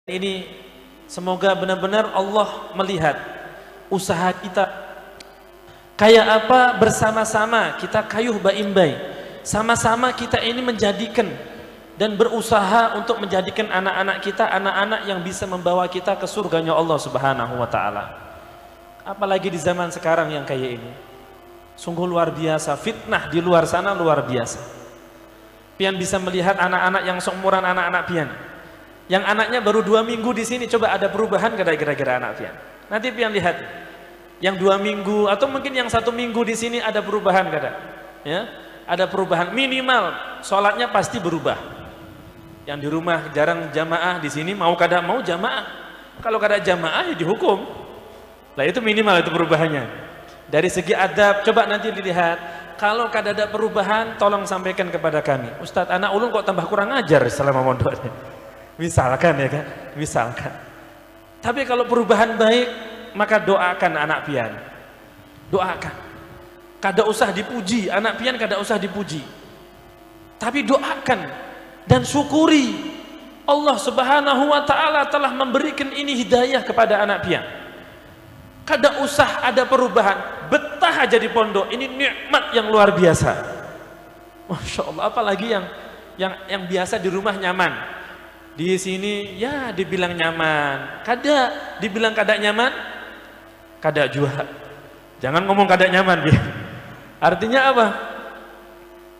Ini semoga benar-benar Allah melihat usaha kita kayak apa, bersama-sama kita kayuh baimbai, sama-sama kita ini menjadikan dan berusaha untuk menjadikan anak-anak kita anak-anak yang bisa membawa kita ke surganya Allah Subhanahu wa ta'ala. Apalagi di zaman sekarang yang kayak ini, sungguh luar biasa, fitnah di luar sana luar biasa. Pian bisa melihat anak-anak yang seumuran anak-anak pian, yang anaknya baru 2 minggu di sini, coba ada perubahan gak kira-kira anak pian? Nanti pian lihat, yang 2 minggu atau mungkin yang 1 minggu di sini ada perubahan gak ada? Ya, ada perubahan minimal, sholatnya pasti berubah. Yang di rumah jarang jamaah, di sini mau kada mau jamaah. Kalau kada jamaah ya dihukum. Lah itu minimal itu perubahannya. Dari segi adab, coba nanti dilihat. Kalau kada ada perubahan, tolong sampaikan kepada kami. Ustadz, anak ulun kok tambah kurang ajar selama mondoknya. Misalkan ya kan, misalkan. Tapi kalau perubahan baik, maka doakan anak pian. Doakan. Kada usah dipuji, anak pian kada usah dipuji. Tapi doakan dan syukuri Allah Subhanahu wa ta'ala telah memberikan ini hidayah kepada anak pian. Kada usah ada perubahan, betah aja di pondok, ini nikmat yang luar biasa. Masya Allah, apalagi yang biasa di rumah nyaman, di sini ya dibilang nyaman, kada dibilang kada nyaman, kada juga. Jangan ngomong kada nyaman, artinya apa?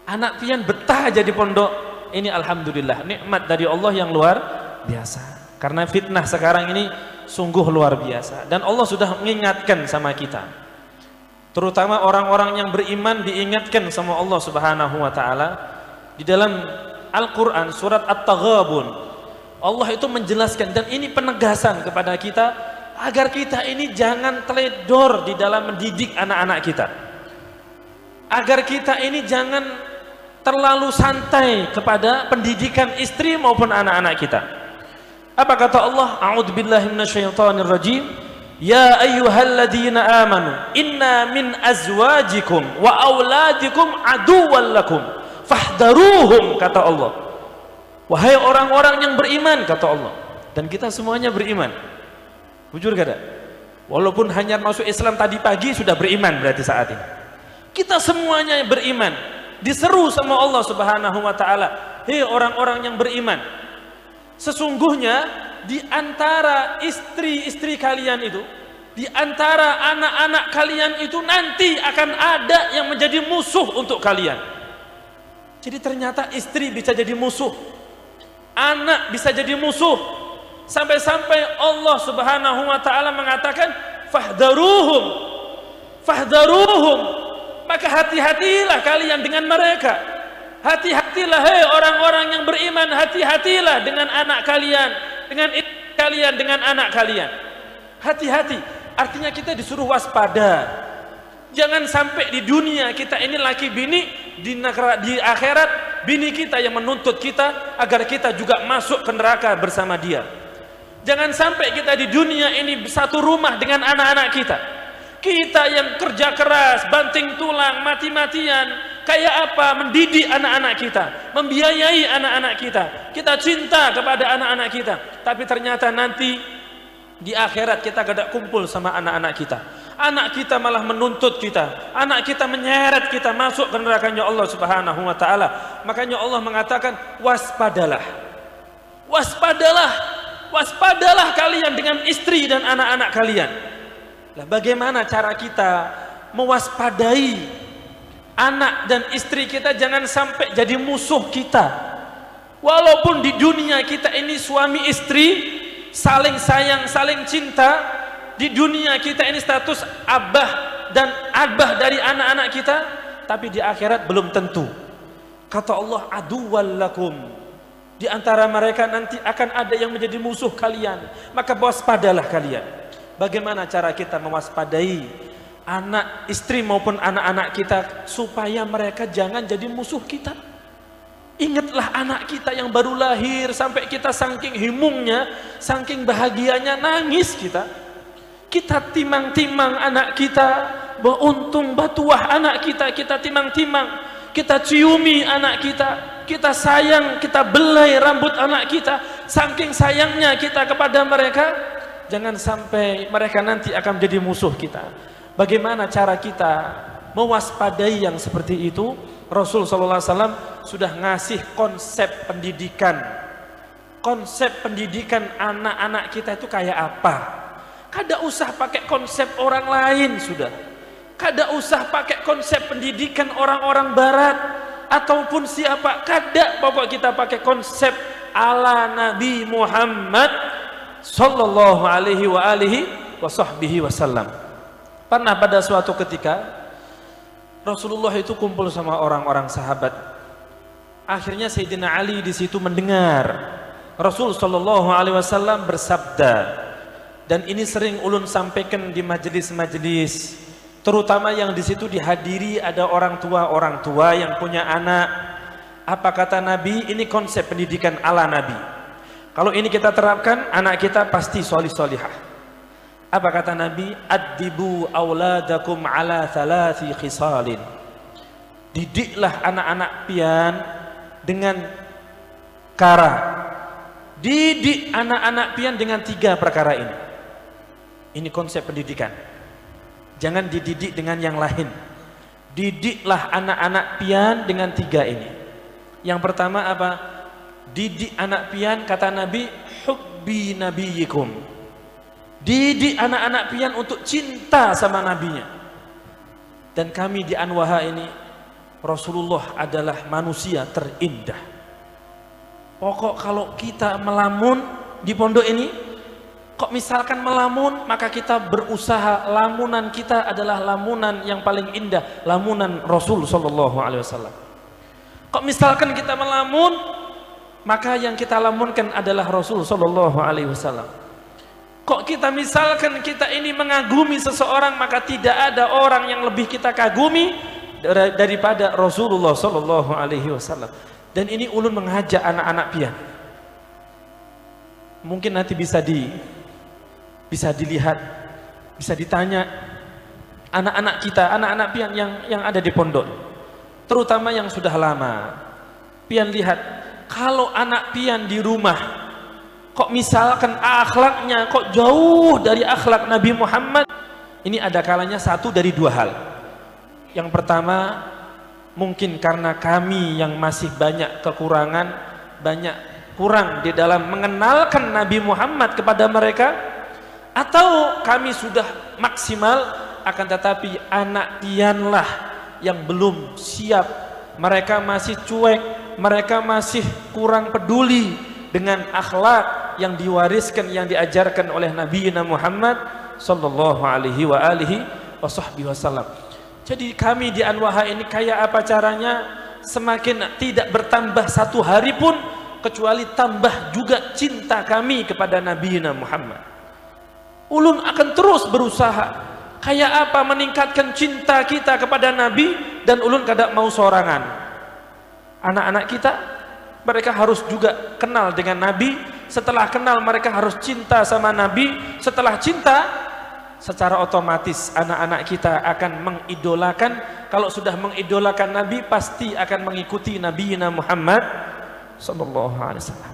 Anak pian betah aja di pondok, ini alhamdulillah nikmat dari Allah yang luar biasa. Karena fitnah sekarang ini sungguh luar biasa, dan Allah sudah mengingatkan sama kita, terutama orang-orang yang beriman diingatkan sama Allah Subhanahu wa ta'ala di dalam Al-Quran surat At-Taghabun. Allah itu menjelaskan, dan ini penegasan kepada kita agar kita ini jangan teledor di dalam mendidik anak-anak kita, agar kita ini jangan terlalu santai kepada pendidikan istri maupun anak-anak kita. Apa kata Allah? A'udzubillahi minasyaitonirrajim. Ya ayyuhalladzina amanu inna min azwajikum wa auladikum aduwwan lakum fahdharuhum, kata Allah. Wahai orang-orang yang beriman, kata Allah. Dan kita semuanya beriman. Jujur kada? Walaupun hanya masuk Islam tadi pagi sudah beriman berarti saat ini. Kita semuanya beriman. Diseru sama Allah Subhanahu wa ta'ala, hei orang-orang yang beriman, sesungguhnya di antara istri-istri kalian itu, di antara anak-anak kalian itu nanti akan ada yang menjadi musuh untuk kalian. Jadi ternyata istri bisa jadi musuh, anak bisa jadi musuh, sampai-sampai Allah Subhanahu wa ta'ala mengatakan fahdharuhum, fahdharuhum. Maka hati-hatilah kalian dengan mereka. Hati-hatilah hei orang-orang yang beriman, hati-hatilah dengan anak kalian, dengan istri kalian, dengan anak kalian. Hati-hati, artinya kita disuruh waspada. Jangan sampai di dunia kita ini laki bini, di akhirat bini kita yang menuntut kita agar kita juga masuk ke neraka bersama dia. Jangan sampai kita di dunia ini satu rumah dengan anak-anak kita. Kita yang kerja keras, banting tulang, mati-matian, kayak apa mendidik anak-anak kita, membiayai anak-anak kita, kita cinta kepada anak-anak kita, tapi ternyata nanti di akhirat kita gak kumpul sama anak-anak kita. Anak kita malah menuntut kita, anak kita menyeret kita masuk ke nerakanya Allah Subhanahu wa ta'ala. Makanya Allah mengatakan waspadalah, waspadalah, waspadalah kalian dengan istri dan anak-anak kalian. Nah, bagaimana cara kita mewaspadai anak dan istri kita jangan sampai jadi musuh kita? Walaupun di dunia kita ini suami istri saling sayang, saling cinta, di dunia kita ini status abah dan abah dari anak-anak kita, tapi di akhirat belum tentu. Kata Allah aduwwan lakum, di antara mereka nanti akan ada yang menjadi musuh kalian, maka waspadalah kalian. Bagaimana cara kita mewaspadai anak, istri maupun anak-anak kita supaya mereka jangan jadi musuh kita? Ingatlah anak kita yang baru lahir, sampai kita saking himungnya, saking bahagianya nangis kita. Kita timang-timang anak kita, beruntung batuah anak kita, kita timang-timang, kita ciumi anak kita, kita sayang, kita belai rambut anak kita, saking sayangnya kita kepada mereka, jangan sampai mereka nanti akan menjadi musuh kita. Bagaimana cara kita mewaspadai yang seperti itu? Rasul sallallahu alaihi wasallam sudah ngasih konsep pendidikan. Konsep pendidikan anak-anak kita itu kayak apa? Kada usah pakai konsep orang lain sudah. Kada usah pakai konsep pendidikan orang-orang barat ataupun siapa. Kada, pokok kita pakai konsep ala Nabi Muhammad sallallahu alaihi wa alihi wa sahbihi wasallam. Pernah pada suatu ketika Rasulullah itu kumpul sama orang-orang sahabat. Akhirnya Sayyidina Ali di situ mendengar Rasul sallallahu alaihi wasallam bersabda, dan ini sering ulun sampaikan di majelis-majelis, terutama yang di situ dihadiri ada orang tua yang punya anak. Apa kata Nabi? Ini konsep pendidikan ala Nabi. Kalau ini kita terapkan, anak kita pasti solih-solihah. Apa kata Nabi? Addibu auladakum ala thalathi khisalin. Didiklah anak-anak pian dengan cara. Didik anak-anak pian dengan 3 perkara ini. Ini konsep pendidikan. Jangan dididik dengan yang lain. Didiklah anak-anak pian dengan 3 ini. Yang pertama apa? Didik anak pian, kata Nabi, hubbi nabiyikum. Didik anak-anak pian untuk cinta sama nabinya. Dan kami di Anwaha ini, Rasulullah adalah manusia terindah. Pokok kalau kita melamun di pondok ini, kok misalkan melamun, maka kita berusaha lamunan kita adalah lamunan yang paling indah, lamunan Rasul sallallahu alaihi wasallam. Kok misalkan kita melamun, maka yang kita lamunkan adalah Rasul sallallahu alaihi wasallam. Kok kita misalkan kita ini mengagumi seseorang, maka tidak ada orang yang lebih kita kagumi daripada Rasulullah sallallahu alaihi wasallam. Dan ini ulun mengajak anak-anak pian. Mungkin nanti bisa dilihat, bisa ditanya anak-anak kita, anak-anak pian yang ada di pondok, terutama yang sudah lama. Pian lihat, kalau anak pian di rumah kok misalkan akhlaknya kok jauh dari akhlak Nabi Muhammad, ini ada kalanya satu dari 2 hal. Yang pertama, mungkin karena kami yang masih banyak kekurangan, banyak kurang di dalam mengenalkan Nabi Muhammad kepada mereka, atau kami sudah maksimal, akan tetapi anak pianlah yang belum siap. Mereka masih cuek, mereka masih kurang peduli dengan akhlak yang diwariskan, yang diajarkan oleh Nabi Muhammad sallallahu alaihi wa alihi wasallam. Jadi kami di Anwaha ini kayak apa caranya? Semakin tidak bertambah 1 hari pun kecuali tambah juga cinta kami kepada Nabi Muhammad. Ulun akan terus berusaha kayak apa meningkatkan cinta kita kepada Nabi, dan ulun kada mau sorangan. Anak-anak kita, mereka harus juga kenal dengan Nabi. Setelah kenal, mereka harus cinta sama Nabi. Setelah cinta, secara otomatis anak-anak kita akan mengidolakan. Kalau sudah mengidolakan Nabi, pasti akan mengikuti Nabi Muhammad sallallahu alaihi wasallam.